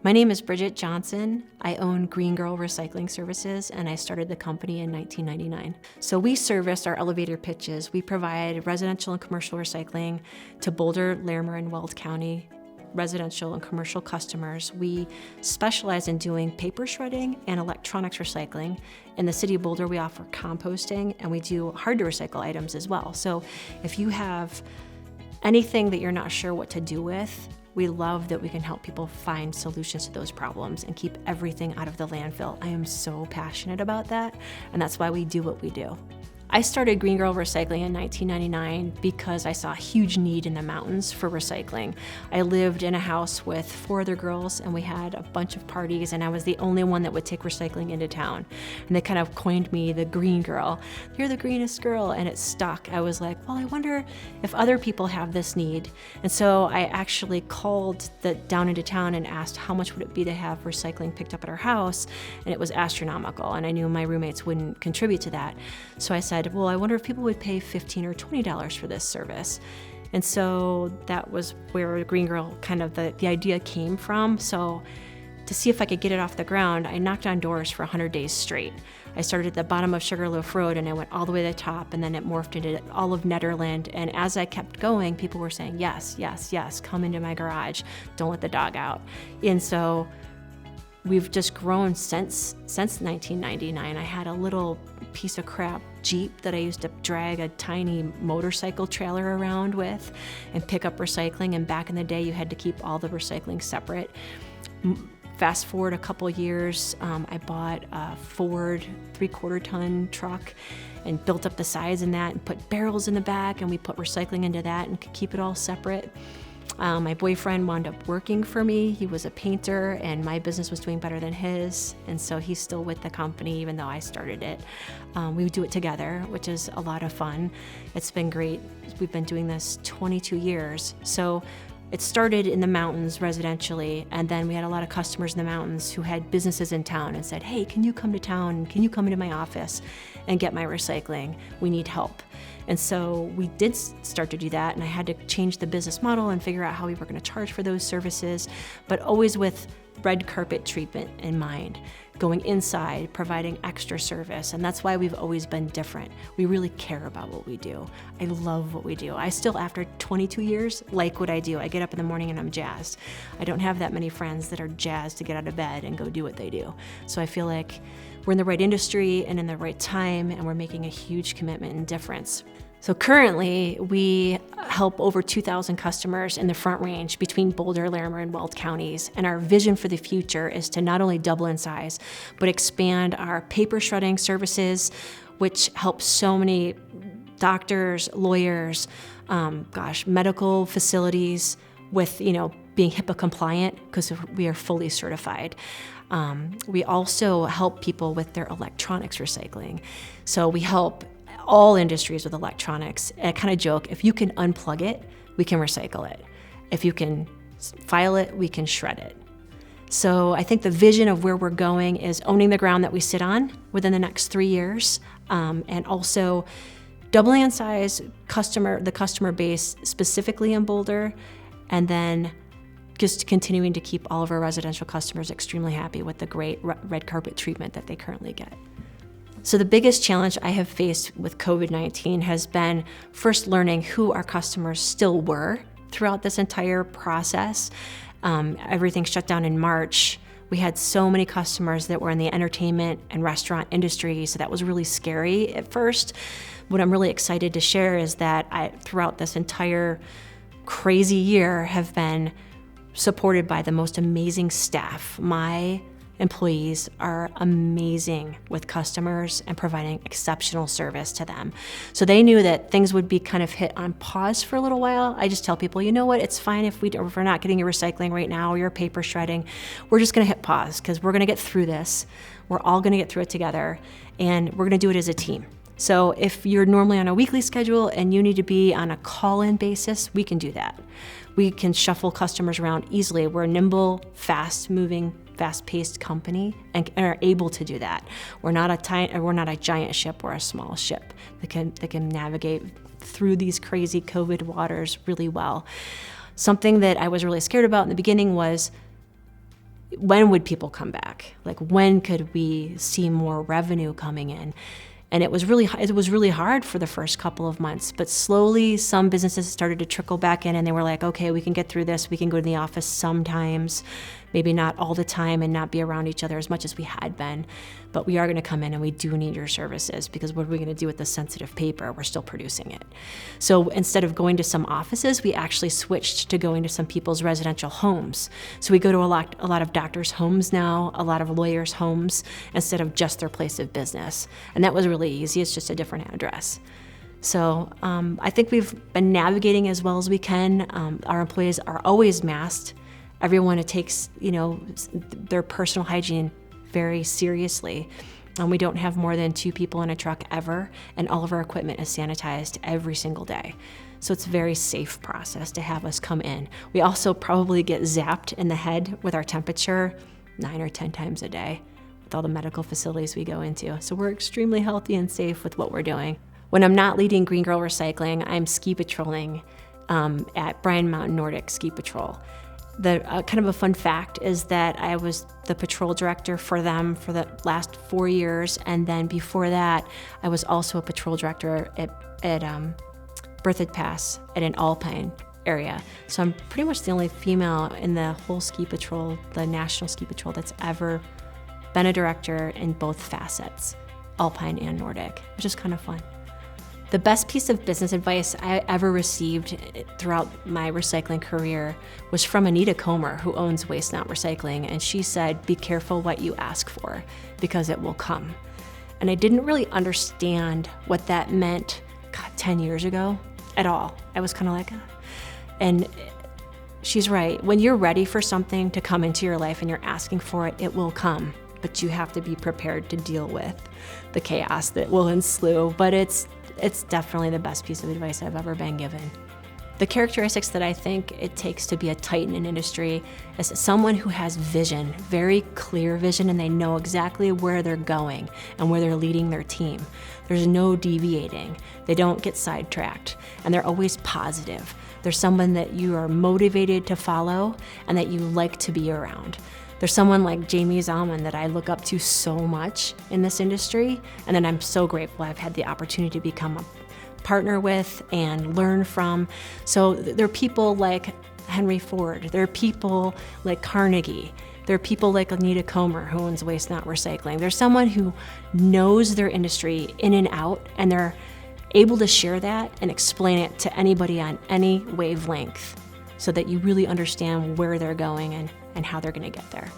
My name is Bridget Johnson. I own Green Girl Recycling Services, and I started the company in 1999. So we service our elevator pitches. We provide residential and commercial recycling to Boulder, Larimer, and Weld County residential and commercial customers. We specialize in doing paper shredding and electronics recycling. In the city of Boulder, we offer composting, and we do hard to recycle items as well. So if you have anything that you're not sure what to do with, we love that we can help people find solutions to those problems and keep everything out of the landfill. I am so passionate about that, and that's why we do what we do. I started Green Girl Recycling in 1999 because I saw a huge need in the mountains for recycling. I lived in a house with 4 other girls, and we had a bunch of parties, and I was the only one that would take recycling into town. And they kind of coined me the Green Girl. You're the greenest girl, and it stuck. I was like, well, I wonder if other people have this need. And so I actually called down into town and asked how much would it be to have recycling picked up at our house, and it was astronomical, and I knew my roommates wouldn't contribute to that. So I said, well, I wonder if people would pay $15 or $20 for this service. And so that was where Green Girl, kind of the idea came from. So to see if I could get it off the ground, I knocked on doors for 100 days straight. I started at the bottom of Sugarloaf Road, and I went all the way to the top, and then it morphed into all of Netherland. And as I kept going, people were saying, yes, yes, yes, come into my garage. Don't let the dog out. And so we've just grown since 1999. I had a little piece of crap Jeep that I used to drag a tiny motorcycle trailer around with and pick up recycling. And back in the day, you had to keep all the recycling separate. Fast forward a couple years, I bought a Ford 3/4 ton truck and built up the size in that and put barrels in the back, and we put recycling into that and could keep it all separate. My boyfriend wound up working for me. He was a painter, and my business was doing better than his, and so he's still with the company even though I started it. We do it together, which is a lot of fun. It's been great. We've been doing this 22 years. So it started in the mountains residentially, and then we had a lot of customers in the mountains who had businesses in town and said, hey, can you come to town? Can you come into my office and get my recycling? We need help. And so we did start to do that, and I had to change the business model and figure out how we were going to charge for those services, but always with red carpet treatment in mind, going inside, providing extra service. And that's why we've always been different. We really care about what we do. I love what we do. I still, after 22 years, like what I do. I get up in the morning and I'm jazzed. I don't have that many friends that are jazzed to get out of bed and go do what they do. So I feel like we're in the right industry and in the right time, and we're making a huge commitment and difference. So currently, we help over 2,000 customers in the Front Range between Boulder, Larimer, and Weld counties. And our vision for the future is to not only double in size, but expand our paper shredding services, which helps so many doctors, lawyers, medical facilities with, being HIPAA compliant because we are fully certified. We also help people with their electronics recycling. So we help all industries with electronics. I kind of joke, if you can unplug it, we can recycle it. If you can file it, we can shred it. So I think the vision of where we're going is owning the ground that we sit on within the next 3 years, and also doubling in size the customer base specifically in Boulder, and then just continuing to keep all of our residential customers extremely happy with the great red carpet treatment that they currently get. So the biggest challenge I have faced with COVID-19 has been first learning who our customers still were throughout this entire process. Everything shut down in March. We had so many customers that were in the entertainment and restaurant industry, so that was really scary at first. What I'm really excited to share is that throughout this entire crazy year, have been supported by the most amazing staff. My employees are amazing with customers and providing exceptional service to them. So they knew that things would be kind of hit on pause for a little while. I just tell people, you know what, it's fine if we're not getting your recycling right now or your paper shredding. We're just gonna hit pause because we're gonna get through this. We're all gonna get through it together, and we're gonna do it as a team. So if you're normally on a weekly schedule and you need to be on a call-in basis, we can do that. We can shuffle customers around easily. We're a nimble, fast-moving, fast-paced company and are able to do that. We're not a giant ship, we're a small ship that can navigate through these crazy COVID waters really well. Something that I was really scared about in the beginning was when would people come back? Like, when could we see more revenue coming in? And it was really hard for the first couple of months, but slowly some businesses started to trickle back in, and they were like, okay, we can get through this. We can go to the office sometimes, maybe not all the time, and not be around each other as much as we had been. But we are going to come in, and we do need your services, because what are we going to do with the sensitive paper? We're still producing it. So instead of going to some offices, we actually switched to going to some people's residential homes. So we go to a lot of doctors' homes now, a lot of lawyers' homes, instead of just their place of business. And that was really easy. It's just a different address. So I think we've been navigating as well as we can. Our employees are always masked. Everyone takes, their personal hygiene very seriously. We don't have more than 2 people in a truck ever, and all of our equipment is sanitized every single day. So it's a very safe process to have us come in. We also probably get zapped in the head with our temperature 9 or 10 times a day with all the medical facilities we go into. So we're extremely healthy and safe with what we're doing. When I'm not leading Green Girl Recycling, I'm ski patrolling at Bryan Mountain Nordic Ski Patrol. The kind of a fun fact is that I was the patrol director for them for the last 4 years, and then before that, I was also a patrol director at Berthoud Pass at an alpine area. So I'm pretty much the only female in the whole ski patrol, the national ski patrol, that's ever been a director in both facets, alpine and Nordic, which is kind of fun. The best piece of business advice I ever received throughout my recycling career was from Anita Comer, who owns Waste Not Recycling, and she said, be careful what you ask for, because it will come. And I didn't really understand what that meant 10 years ago at all. I was kind of like, and she's right. When you're ready for something to come into your life and you're asking for it, it will come. But you have to be prepared to deal with the chaos that will ensue. But it's definitely the best piece of advice I've ever been given. The characteristics that I think it takes to be a Titan in industry is someone who has vision, very clear vision, and they know exactly where they're going and where they're leading their team. There's no deviating. They don't get sidetracked, and they're always positive. They're someone that you are motivated to follow and that you like to be around. There's someone like Jamie Zalman that I look up to so much in this industry, and then I'm so grateful I've had the opportunity to become a partner with and learn from. So there are people like Henry Ford, there are people like Carnegie, there are people like Anita Comer, who owns Waste Not Recycling. There's someone who knows their industry in and out, and they're able to share that and explain it to anybody on any wavelength so that you really understand where they're going and how they're going to get there.